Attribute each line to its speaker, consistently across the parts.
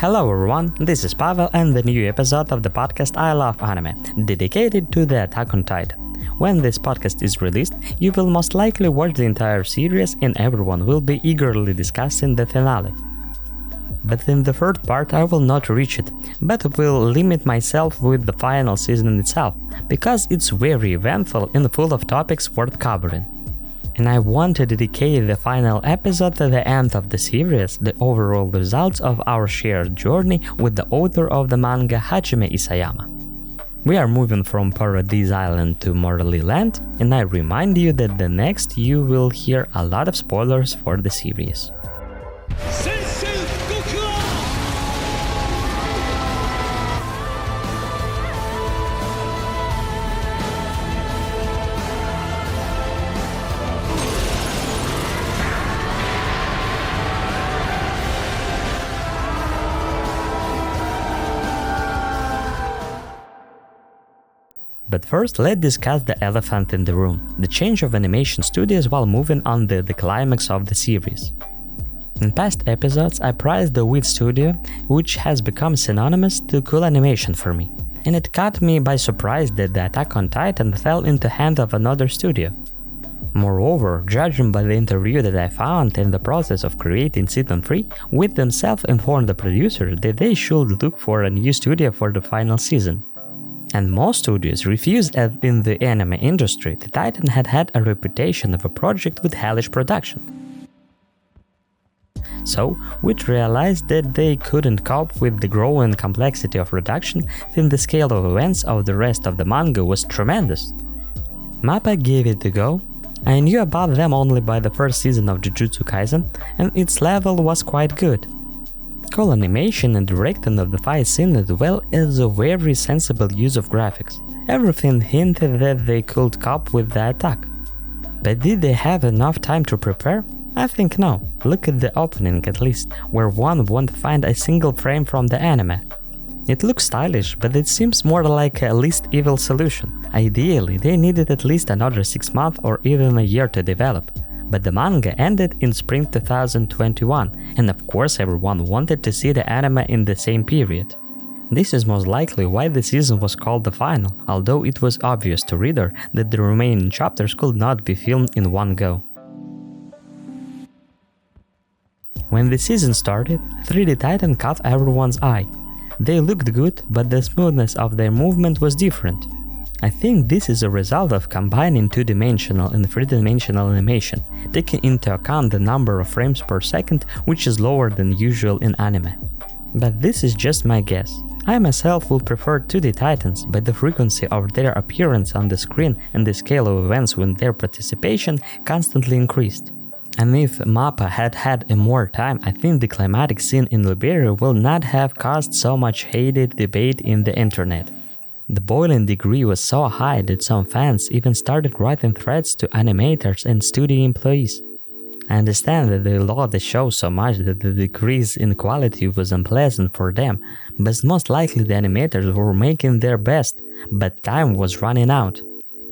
Speaker 1: Hello everyone, this is Pavel and the new episode of the podcast I Love Anime, dedicated to the Attack on Titan. When this podcast is released, you will most likely watch the entire series and everyone will be eagerly discussing the finale. But in the third part I will not reach it, but will limit myself with the final season itself, because it's very eventful and full of topics worth covering. And I want to dedicate the final episode to the end of the series, the overall results of our shared journey with the author of the manga Hajime Isayama. We are moving from Paradise Island to Morley Land, and I remind you that the next you will hear a lot of spoilers for the series. But first, let's discuss the elephant in the room, the change of animation studios while moving on the climax of the series. In past episodes, I praised the Wit Studio, which has become synonymous to cool animation for me, and it caught me by surprise that the Attack on Titan fell into the hand of another studio. Moreover, judging by the interview that I found in the process of creating Season 3, Wit themselves informed the producer that they should look for a new studio for the final season. And most studios refused, as in the anime industry, the Titan had a reputation of a project with hellish production. So, we realized that they couldn't cope with the growing complexity of production, since the scale of events of the rest of the manga was tremendous. MAPPA gave it a go. I knew about them only by the first season of Jujutsu Kaisen, and its level was quite good. Cool animation and directing of the fight scene as well as a very sensible use of graphics. Everything hinted that they could cope with the attack. But did they have enough time to prepare? I think no. Look at the opening at least, where one won't find a single frame from the anime. It looks stylish, but it seems more like a least evil solution. Ideally, they needed at least another 6 months or even a year to develop. But the manga ended in spring 2021, and of course everyone wanted to see the anime in the same period. This is most likely why the season was called the final, although it was obvious to reader that the remaining chapters could not be filmed in one go. When the season started, 3D Titan caught everyone's eye. They looked good, but the smoothness of their movement was different. I think this is a result of combining 2-dimensional and 3-dimensional animation, taking into account the number of frames per second, which is lower than usual in anime. But this is just my guess. I myself would prefer 2D Titans, but the frequency of their appearance on the screen and the scale of events with their participation constantly increased. And if MAPPA had more time, I think the climatic scene in Liberia will not have caused so much hated debate in the internet. The boiling degree was so high that some fans even started writing threats to animators and studio employees. I understand that they loved the show so much that the decrease in quality was unpleasant for them, but most likely the animators were making their best, but time was running out.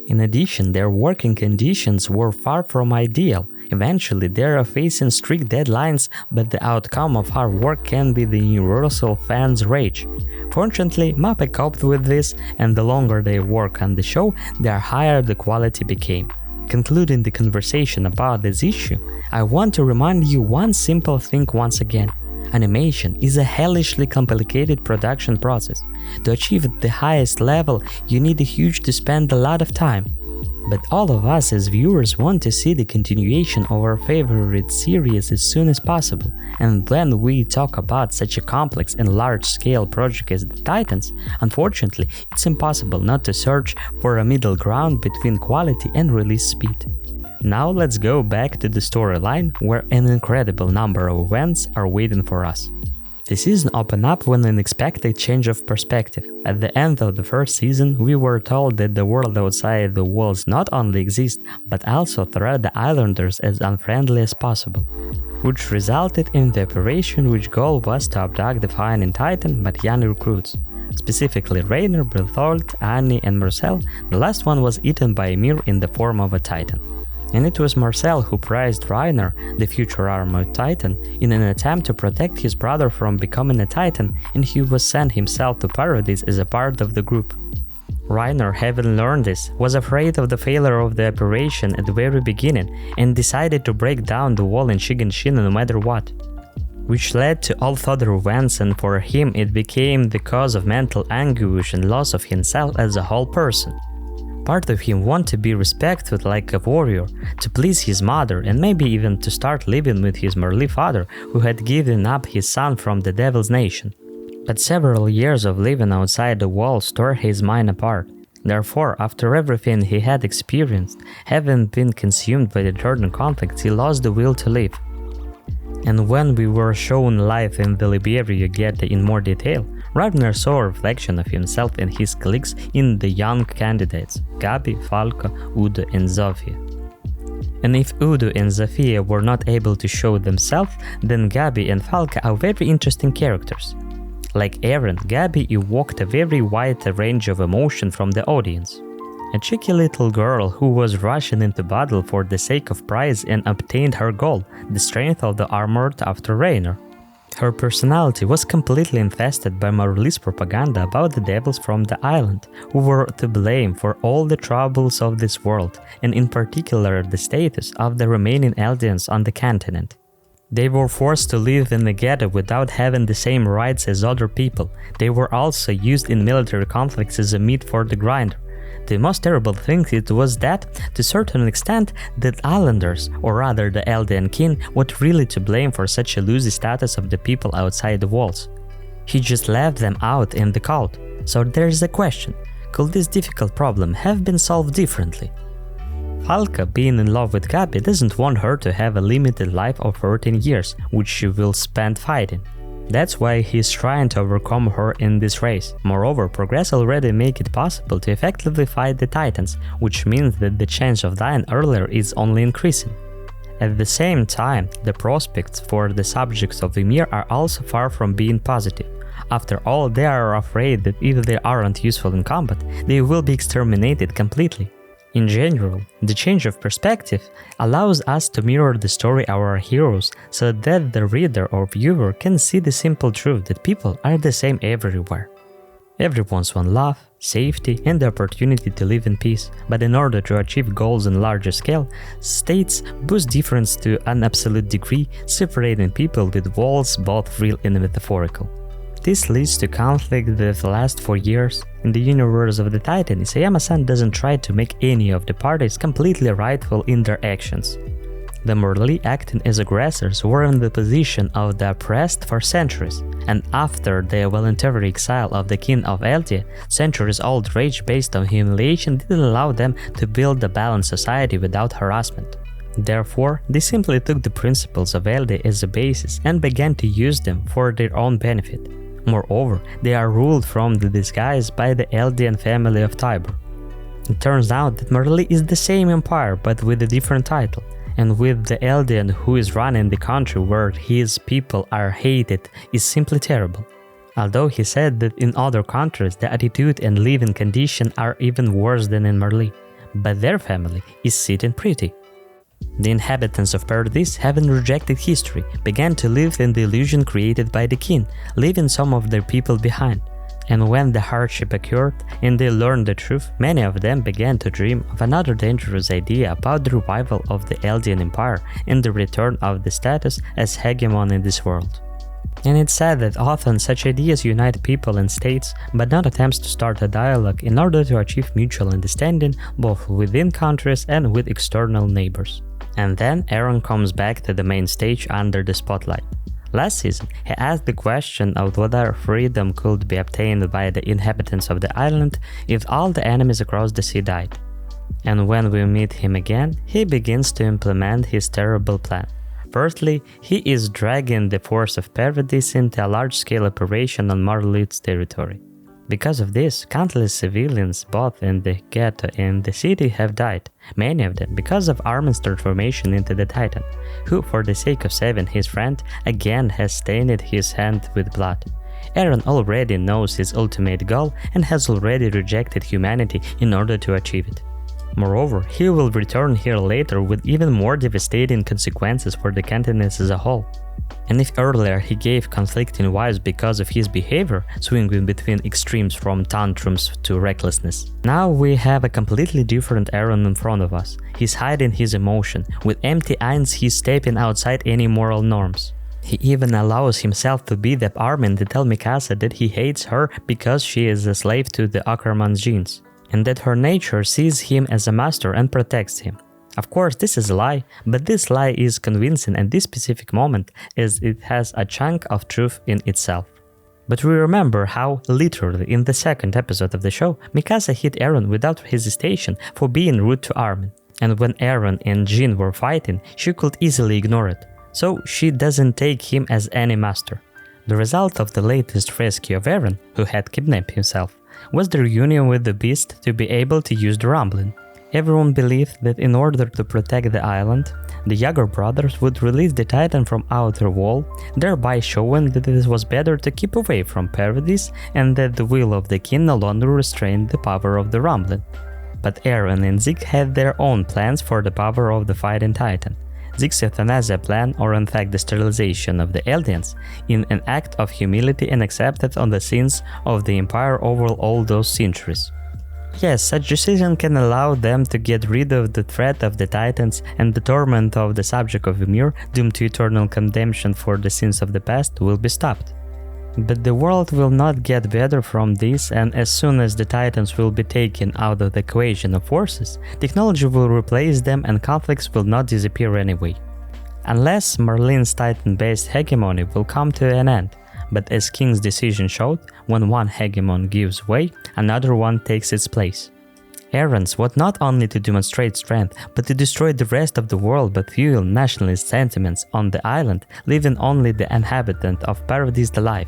Speaker 1: In addition, their working conditions were far from ideal. Eventually, they are facing strict deadlines, but the outcome of hard work can be the universal fans' rage. Fortunately, MAPPA coped with this, and the longer they work on the show, the higher the quality became. Concluding the conversation about this issue, I want to remind you one simple thing once again. Animation is a hellishly complicated production process. To achieve the highest level, you need to spend a lot of time. But all of us as viewers want to see the continuation of our favorite series as soon as possible, and when we talk about such a complex and large-scale project as the Titans, unfortunately it's impossible not to search for a middle ground between quality and release speed. Now let's go back to the storyline, where an incredible number of events are waiting for us. The season opened up with an unexpected change of perspective. At the end of the first season, we were told that the world outside the walls not only exists, but also treat the islanders as unfriendly as possible, which resulted in the operation which goal was to abduct the Flying Titan but young recruits. Specifically Rainer, Berthold, Annie and Marcel. The last one was eaten by Ymir in the form of a Titan. And it was Marcel who prized Rainer, the future armored titan, in an attempt to protect his brother from becoming a titan, and he was sent himself to Paradise as a part of the group. Rainer, having learned this, was afraid of the failure of the operation at the very beginning and decided to break down the wall in Shiganshina no matter what, which led to all further events, and for him it became the cause of mental anguish and loss of himself as a whole person. Part of him wanted to be respected like a warrior, to please his mother, and maybe even to start living with his Merli father, who had given up his son from the Devil's Nation. But several years of living outside the walls tore his mind apart. Therefore, after everything he had experienced, having been consumed by the internal conflicts, he lost the will to live. And when we were shown life in the Liberia ghetto in more detail, Ragnar saw a reflection of himself and his colleagues in the young candidates, Gabi, Falco, Udo and Zofia. And if Udo and Zofia were not able to show themselves, then Gabi and Falco are very interesting characters. Like Aaron, Gabi evoked a very wide range of emotion from the audience. A cheeky little girl who was rushing into battle for the sake of prize and obtained her goal, the strength of the armored after Rainer. Her personality was completely infested by Marli's propaganda about the devils from the island, who were to blame for all the troubles of this world, and in particular the status of the remaining Eldians on the continent. They were forced to live in the ghetto without having the same rights as other people. They were also used in military conflicts as a meat for the grinder. The most terrible thing it was that, to a certain extent, the islanders, or rather the Eldian king, were really to blame for such a lousy status of the people outside the walls. He just left them out in the cult. So there is a question, could this difficult problem have been solved differently? Falco, being in love with Gabi, doesn't want her to have a limited life of 13 years, which she will spend fighting. That's why he is trying to overcome her in this race. Moreover, progress already make it possible to effectively fight the Titans, which means that the chance of dying earlier is only increasing. At the same time, the prospects for the subjects of Ymir are also far from being positive. After all, they are afraid that if they aren't useful in combat, they will be exterminated completely. In general, the change of perspective allows us to mirror the story of our heroes so that the reader or viewer can see the simple truth that people are the same everywhere. Everyone wants love, safety, and the opportunity to live in peace, but in order to achieve goals on a larger scale, states boost difference to an absolute degree, separating people with walls both real and metaphorical. This leads to conflict that lasts for years. In the universe of the Titan, Isayama-san doesn't try to make any of the parties completely rightful in their actions. The Merli, acting as aggressors, were in the position of the oppressed for centuries, and after the voluntary exile of the king of Eldia, centuries-old rage based on humiliation didn't allow them to build a balanced society without harassment. Therefore, they simply took the principles of Eldia as a basis and began to use them for their own benefit. Moreover, they are ruled from the disguise by the Eldian family of Tibur. It turns out that Merli is the same empire but with a different title, and with the Eldian who is running the country where his people are hated is simply terrible. Although he said that in other countries the attitude and living condition are even worse than in Merli, but their family is sitting pretty. The inhabitants of Paradise, having rejected history, began to live in the illusion created by the king, leaving some of their people behind. And when the hardship occurred and they learned the truth, many of them began to dream of another dangerous idea about the revival of the Eldian Empire and the return of the status as hegemon in this world. And it's sad that often such ideas unite people and states, but not attempts to start a dialogue in order to achieve mutual understanding both within countries and with external neighbors. And then Aaron comes back to the main stage under the spotlight. Last season, he asked the question of whether freedom could be obtained by the inhabitants of the island if all the enemies across the sea died. And when we meet him again, he begins to implement his terrible plan. Firstly, he is dragging the force of Paradise into a large-scale operation on Marlit's territory. Because of this, countless civilians both in the ghetto and the city have died, many of them because of Armin's transformation into the Titan, who for the sake of saving his friend again has stained his hand with blood. Aaron already knows his ultimate goal and has already rejected humanity in order to achieve it. Moreover, he will return here later with even more devastating consequences for the continent as a whole. And if earlier he gave conflicting vibes because of his behavior, swinging between extremes from tantrums to recklessness, now we have a completely different Eren in front of us. He's hiding his emotion. With empty eyes, he's stepping outside any moral norms. He even allows himself to beat up Armin to tell Mikasa that he hates her because she is a slave to the Ackerman's genes, and that her nature sees him as a master and protects him. Of course, this is a lie, but this lie is convincing at this specific moment as it has a chunk of truth in itself. But we remember how, literally in the second episode of the show, Mikasa hit Eren without hesitation for being rude to Armin. And when Eren and Jin were fighting, she could easily ignore it. So she doesn't take him as any master. The result of the latest rescue of Eren, who had kidnapped himself, was the reunion with the beast to be able to use the rumbling. Everyone believed that in order to protect the island, the Yager brothers would release the Titan from outer wall, thereby showing that it was better to keep away from Paradise and that the will of the king no longer restrained the power of the rumbling. But Eren and Zeke had their own plans for the power of the fighting Titan. Zeke's euthanasia plan, or in fact the sterilization of the Eldians, in an act of humility and acceptance on the sins of the Empire over all those centuries. Yes, such decision can allow them to get rid of the threat of the Titans, and the torment of the subject of Ymir, doomed to eternal condemnation for the sins of the past, will be stopped. But the world will not get better from this, and as soon as the Titans will be taken out of the equation of forces, technology will replace them and conflicts will not disappear anyway. Unless Marlene's Titan-based hegemony will come to an end, but as King's decision showed, when one hegemon gives way, another one takes its place. Eren's was not only to demonstrate strength, but to destroy the rest of the world but fuel nationalist sentiments on the island, leaving only the inhabitant of Paradise alive.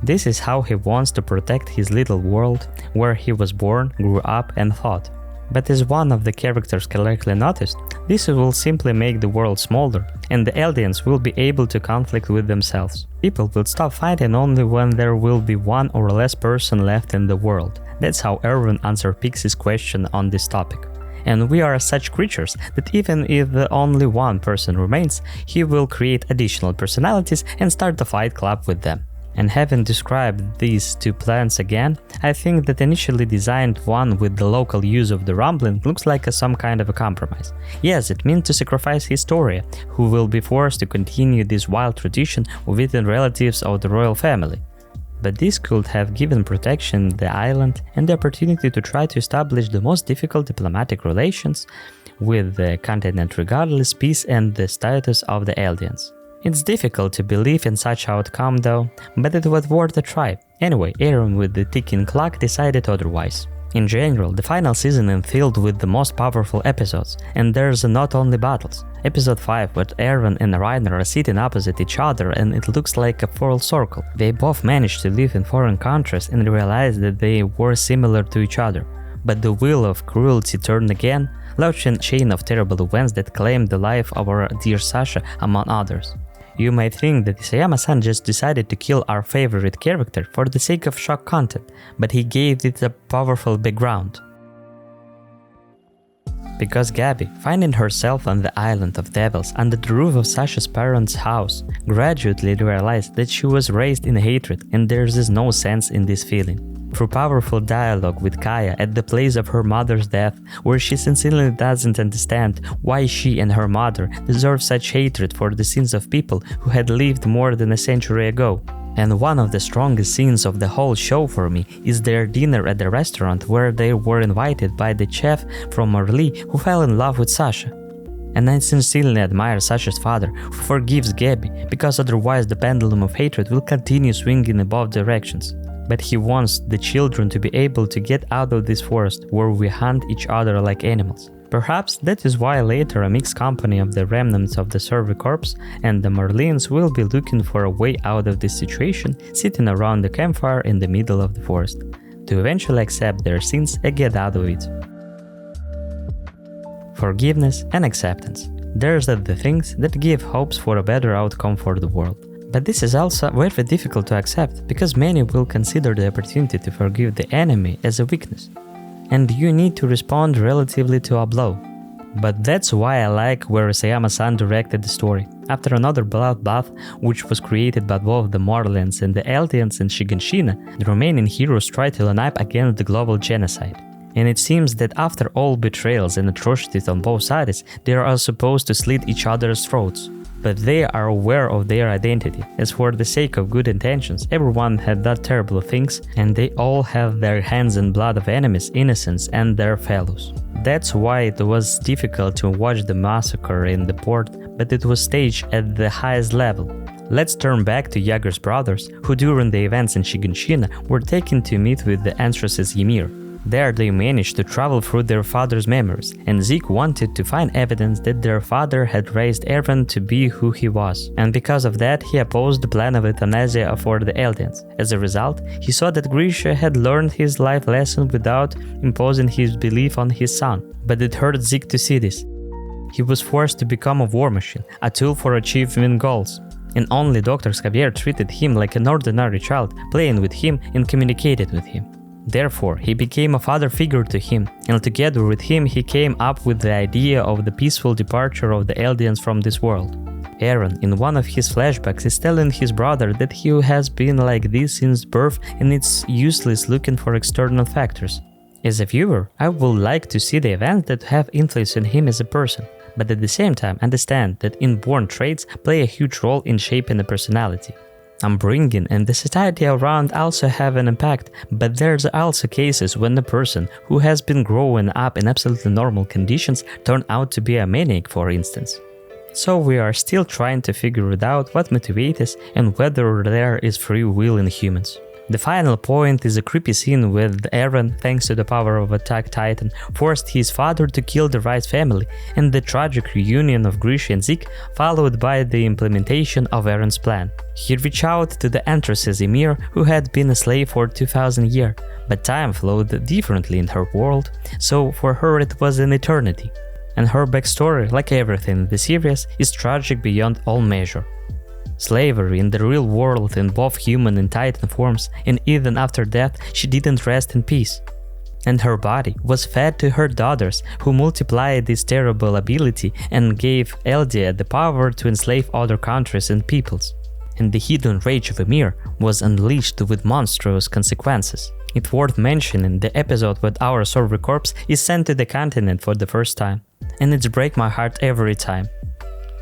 Speaker 1: This is how he wants to protect his little world, where he was born, grew up and thought. But as one of the characters correctly noticed, this will simply make the world smaller, and the Eldians will be able to conflict with themselves. People will stop fighting only when there will be one or less person left in the world. That's how Erwin answered Pixie's question on this topic. And we are such creatures that even if the only one person remains, he will create additional personalities and start a fight club with them. And having described these two plans again, I think that initially designed one with the local use of the rumbling looks like some kind of a compromise. Yes, it means to sacrifice Historia, who will be forced to continue this wild tradition within relatives of the royal family. But this could have given protection to the island and the opportunity to try to establish the most difficult diplomatic relations with the continent regardless peace and the status of the Eldians. It's difficult to believe in such outcome though, but it was worth a try. Anyway, Eren with the ticking clock decided otherwise. In general, the final season is filled with the most powerful episodes, and there's not only battles. Episode 5, where Eren and Reiner are sitting opposite each other and it looks like a full circle. They both managed to live in foreign countries and realized that they were similar to each other. But the wheel of cruelty turned again, launching a chain of terrible events that claimed the life of our dear Sasha among others. You might think that Isayama-san just decided to kill our favorite character for the sake of shock content, but he gave it a powerful background. Because Gabi, finding herself on the island of devils under the roof of Sasha's parents' house, gradually realized that she was raised in hatred and there is no sense in this feeling. Through powerful dialogue with Kaya at the place of her mother's death, where she sincerely doesn't understand why she and her mother deserve such hatred for the sins of people who had lived more than a century ago. And one of the strongest scenes of the whole show for me is their dinner at the restaurant where they were invited by the chef from Marley who fell in love with Sasha. And I sincerely admire Sasha's father who forgives Gabi, because otherwise the pendulum of hatred will continue swinging in both directions. But he wants the children to be able to get out of this forest where we hunt each other like animals. Perhaps that is why later a mixed company of the remnants of the Survey Corps and the Marleans will be looking for a way out of this situation, sitting around the campfire in the middle of the forest, to eventually accept their sins and get out of it. Forgiveness and acceptance. There's the things that give hopes for a better outcome for the world. But this is also very difficult to accept, because many will consider the opportunity to forgive the enemy as a weakness. and you need to respond relatively to a blow. But that's why I like where Isayama-san directed the story. After another bloodbath, which was created by both the Morlands and the Eldians in Shiganshina, the remaining heroes try to line up against the global genocide. And it seems that after all betrayals and atrocities on both sides, they are supposed to slit each other's throats. But they are aware of their identity, as for the sake of good intentions, everyone had done terrible things, and they all have their hands in blood of enemies, innocents, and their fellows. That's why it was difficult to watch the massacre in the port, but it was staged at the highest level. Let's turn back to Jaeger's brothers, who during the events in Shiganshina were taken to meet with the Empress Ymir. There they managed to travel through their father's memories, and Zeke wanted to find evidence that their father had raised Eren to be who he was, and because of that he opposed the plan of euthanasia for the Eldians. As a result, he saw that Grisha had learned his life lesson without imposing his belief on his son, but it hurt Zeke to see this. He was forced to become a war machine, a tool for achieving goals, and only Dr. Xavier treated him like an ordinary child, playing with him and communicated with him. Therefore, he became a father figure to him, and together with him he came up with the idea of the peaceful departure of the Eldians from this world. Eren, in one of his flashbacks, is telling his brother that he has been like this since birth and it's useless looking for external factors. As a viewer, I would like to see the events that have influence on him as a person, but at the same time understand that inborn traits play a huge role in shaping a personality. Upbringing and the society around also have an impact, but there's also cases when a person who has been growing up in absolutely normal conditions turn out to be a maniac, for instance. So we are still trying to figure it out what motivates us and whether there is free will in humans. The final point is a creepy scene with Eren, thanks to the power of Attack Titan, forced his father to kill the Rice family, and the tragic reunion of Grisha and Zeke, followed by the implementation of Eren's plan. He reached out to the Empress Ymir, who had been a slave for 2000 years, but time flowed differently in her world, so for her it was an eternity. And her backstory, like everything in the series, is tragic beyond all measure. Slavery in the real world in both human and Titan forms, and even after death she didn't rest in peace. And her body was fed to her daughters, who multiplied this terrible ability and gave Eldia the power to enslave other countries and peoples. And the hidden rage of Ymir was unleashed with monstrous consequences. It's worth mentioning the episode when our Sorcery Corps is sent to the continent for the first time, and it's break my heart every time.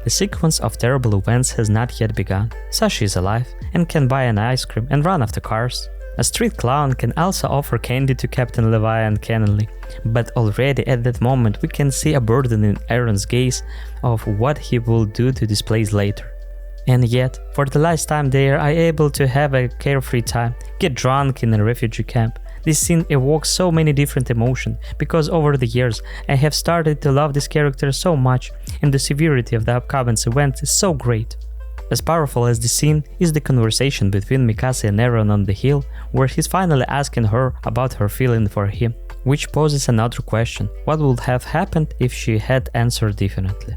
Speaker 1: The sequence of terrible events has not yet begun. Sashi is alive and can buy an ice cream and run after cars. A street clown can also offer candy to Captain Levi and Cannonly, but already at that moment we can see a burden in Eren's gaze of what he will do to this place later. And yet, for the last time there, I able to have a carefree time, get drunk in a refugee camp. This scene evokes so many different emotions, because over the years I have started to love this character so much, and the severity of the upcoming events is so great. As powerful as the scene is the conversation between Mikasa and Eren on the hill, where he's finally asking her about her feeling for him, which poses another question: what would have happened if she had answered differently?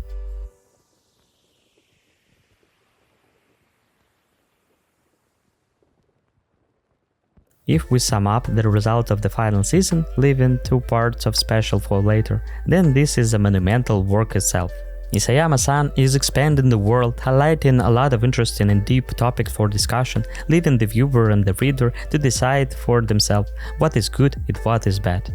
Speaker 1: If we sum up the result of the final season, leaving two parts of special for later, then this is a monumental work itself. Isayama-san is expanding the world, highlighting a lot of interesting and deep topics for discussion, leaving the viewer and the reader to decide for themselves what is good and what is bad.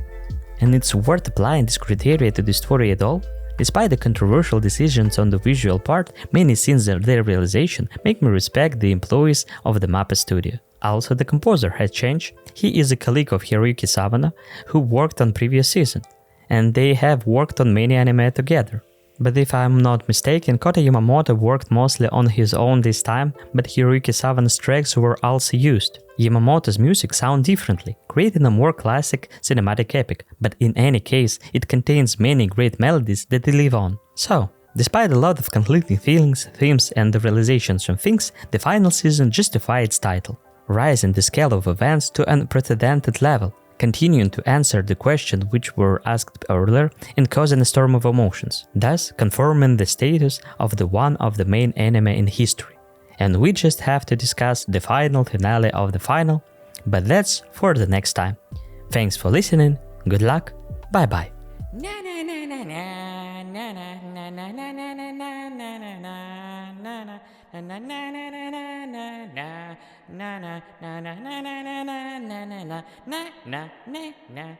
Speaker 1: And it's worth applying this criteria to the story at all? Despite the controversial decisions on the visual part, many scenes and their realization make me respect the employees of the MAPPA studio. Also, the composer has changed. He is a colleague of Hiroyuki Sawano, who worked on previous season, and they have worked on many anime together. But if I'm not mistaken, Kota Yamamoto worked mostly on his own this time, but Hiroyuki Sawano's tracks were also used. Yamamoto's music sounds differently, creating a more classic cinematic epic, but in any case, it contains many great melodies that they live on. So, despite a lot of conflicting feelings, themes and the realizations from things, the final season justifies its title, rising the scale of events to an unprecedented level, continuing to answer the questions which were asked earlier and causing a storm of emotions, thus confirming the status of one of the main anime in history. And we just have to discuss the final finale of the final, but that's for the next time. Thanks for listening, Good luck, bye bye.
Speaker 2: Na